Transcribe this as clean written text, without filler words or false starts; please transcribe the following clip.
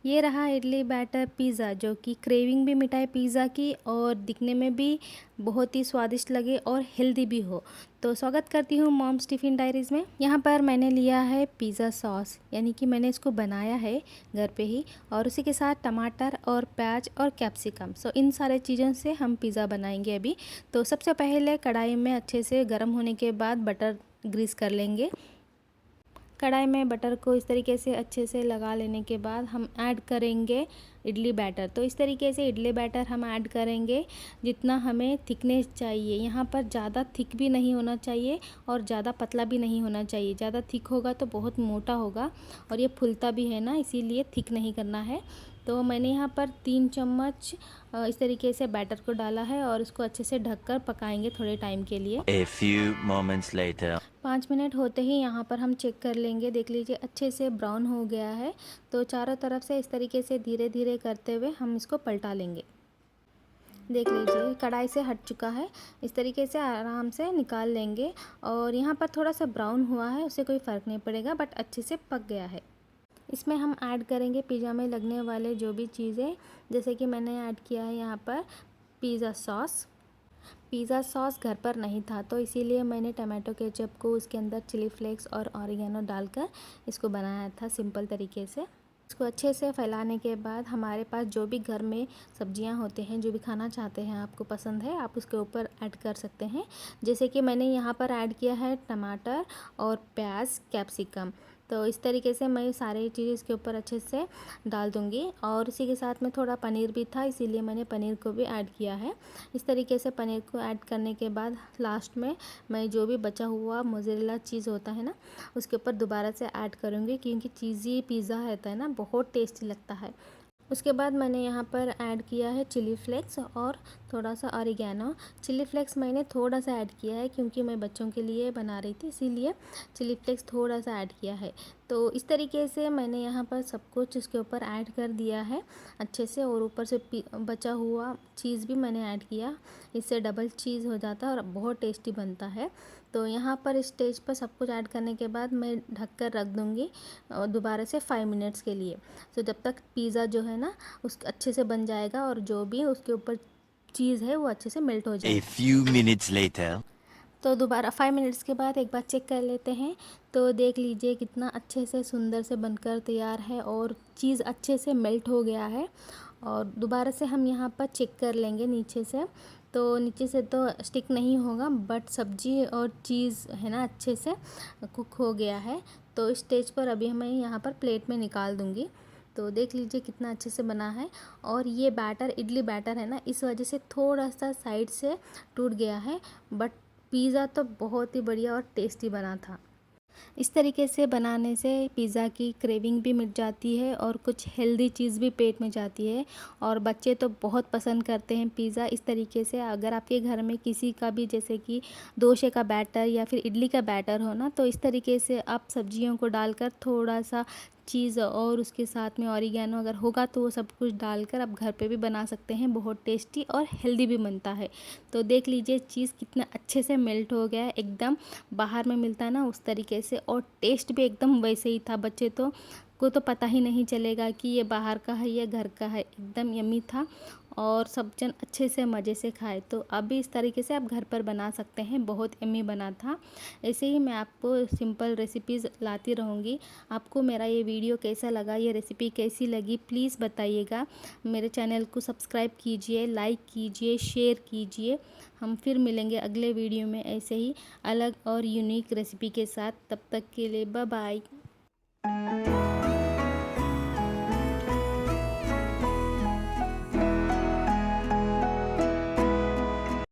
ये रहा idli batter pizza, जो कि क्रेविंग भी मिटाए पिज़्ज़ा की और दिखने में भी बहुत ही स्वादिष्ट लगे और हेल्दी भी हो। तो स्वागत करती हूँ मॉम्स टिफ़िन डायरीज़ में। यहाँ पर मैंने लिया है पिज़्ज़ा सॉस, यानी कि मैंने इसको बनाया है घर पे ही, और उसी के साथ टमाटर और प्याज और कैप्सिकम। इन सारे चीज़ों से हम पिज़्ज़ा बनाएंगे अभी। तो सबसे पहले कढ़ाई में अच्छे से गर्म होने के बाद बटर ग्रीस कर लेंगे। कढ़ाई में बटर को इस तरीके से अच्छे से लगा लेने के बाद हम ऐड करेंगे इडली बैटर। तो इस तरीके से इडली बैटर हम ऐड करेंगे जितना हमें थिकनेस चाहिए। यहाँ पर ज़्यादा थिक भी नहीं होना चाहिए और ज़्यादा पतला भी नहीं होना चाहिए। ज़्यादा थिक होगा तो बहुत मोटा होगा और ये फूलता भी है ना, इसीलिए थिक नहीं करना है। तो मैंने यहाँ पर 3 चम्मच इस तरीके से बैटर को डाला है और इसको अच्छे से ढककर पकाएंगे थोड़े टाइम के लिए। A few moments later. 5 minute होते ही यहाँ पर हम चेक कर लेंगे। देख लीजिए अच्छे से ब्राउन हो गया है। तो चारों तरफ से इस तरीके से धीरे धीरे करते हुए हम इसको पलटा लेंगे। देख लीजिए कढ़ाई से हट चुका है। इस तरीके से आराम से निकाल लेंगे। और यहाँ पर थोड़ा सा ब्राउन हुआ है, उससे कोई फ़र्क नहीं पड़ेगा, बट अच्छे से पक गया है। इसमें हम ऐड करेंगे पिज़्ज़ा में लगने वाले जो भी चीज़ें, जैसे कि मैंने ऐड किया है यहाँ पर पिज़्ज़ा सॉस। पिज़्ज़ा सॉस घर पर नहीं था, तो इसीलिए मैंने टमाटो केचप को उसके अंदर चिली फ्लेक्स और ऑरिगेनो डालकर इसको बनाया था सिंपल तरीके से। इसको अच्छे से फैलाने के बाद हमारे पास जो भी घर में सब्जियां होते हैं, जो भी खाना चाहते हैं आपको पसंद है, आप उसके ऊपर ऐड कर सकते हैं। जैसे कि मैंने यहाँ पर ऐड किया है टमाटर और प्याज, कैप्सिकम। तो इस तरीके से मैं सारी चीज़ इसके ऊपर अच्छे से डाल दूँगी। और इसी के साथ में थोड़ा पनीर भी था, इसीलिए मैंने पनीर को भी ऐड किया है। इस तरीके से पनीर को ऐड करने के बाद लास्ट में मैं जो भी बचा हुआ मोज़रेला चीज़ होता है ना, उसके ऊपर दोबारा से ऐड करूँगी, क्योंकि चीज़ी पिज़्ज़ा रहता है ना, बहुत टेस्टी लगता है। उसके बाद मैंने यहाँ पर ऐड किया है चिली फ्लेक्स और थोड़ा सा ऑरिगेनो। चिली फ्लेक्स मैंने थोड़ा सा ऐड किया है क्योंकि मैं बच्चों के लिए बना रही थी, इसीलिए चिली फ्लेक्स थोड़ा सा ऐड किया है। तो इस तरीके से मैंने यहाँ पर सब कुछ इसके ऊपर ऐड कर दिया है अच्छे से, और ऊपर से बचा हुआ चीज़ भी मैंने ऐड किया। इससे डबल चीज़ हो जाता है और बहुत टेस्टी बनता है। तो यहाँ पर इस स्टेज पर सब कुछ ऐड करने के बाद मैं ढक कर रख दूँगी दोबारा से 5 मिनट्स के लिए। तो जब तक पिज़्ज़ा जो है ना उस अच्छे से बन जाएगा और जो भी उसके ऊपर चीज़ है वो अच्छे से मेल्ट हो A जाएगी। few minutes later. तो दोबारा 5 मिनट्स के बाद एक बार चेक कर लेते हैं। तो देख लीजिए कितना अच्छे से सुंदर से बनकर तैयार है और चीज़ अच्छे से मेल्ट हो गया है। और दोबारा से हम यहाँ पर चेक कर लेंगे नीचे से। तो नीचे से तो स्टिक नहीं होगा, बट सब्जी और चीज़ है ना अच्छे से कुक हो गया है। तो इस स्टेज पर अभी मैं यहाँ पर प्लेट में निकाल दूँगी। तो देख लीजिए कितना अच्छे से बना है। और ये बैटर इडली बैटर है ना, इस वजह से थोड़ा सा साइड से टूट गया है, बट पिज़्ज़ा तो बहुत ही बढ़िया और टेस्टी बना था। इस तरीके से बनाने से पिज़्ज़ा की क्रेविंग भी मिट जाती है और कुछ हेल्दी चीज़ भी पेट में जाती है। और बच्चे तो बहुत पसंद करते हैं पिज़्ज़ा। इस तरीके से अगर आपके घर में किसी का भी जैसे कि डोसे का बैटर या फिर इडली का बैटर हो ना, तो इस तरीके से आप सब्जियों को डालकर थोड़ा सा चीज़ और उसके साथ में ऑरिगेनो अगर होगा तो वो सब कुछ डालकर आप घर पे भी बना सकते हैं। बहुत टेस्टी और हेल्दी भी बनता है। तो देख लीजिए चीज़ कितना अच्छे से मेल्ट हो गया है, एकदम बाहर में मिलता है ना उस तरीके से, और टेस्ट भी एकदम वैसे ही था। बच्चे को पता ही नहीं चलेगा कि ये बाहर का है या घर का है, एकदम यम्मी था और सब जन अच्छे से मज़े से खाए। तो अब भी इस तरीके से आप घर पर बना सकते हैं, बहुत यम्मी बना था। ऐसे ही मैं आपको सिंपल रेसिपीज़ लाती रहूँगी। आपको मेरा ये वीडियो कैसा लगा, ये रेसिपी कैसी लगी, प्लीज़ बताइएगा। मेरे चैनल को सब्सक्राइब कीजिए, लाइक कीजिए, शेयर कीजिए। हम फिर मिलेंगे अगले वीडियो में ऐसे ही अलग और यूनिक रेसिपी के साथ। तब तक के लिए बाय बाय।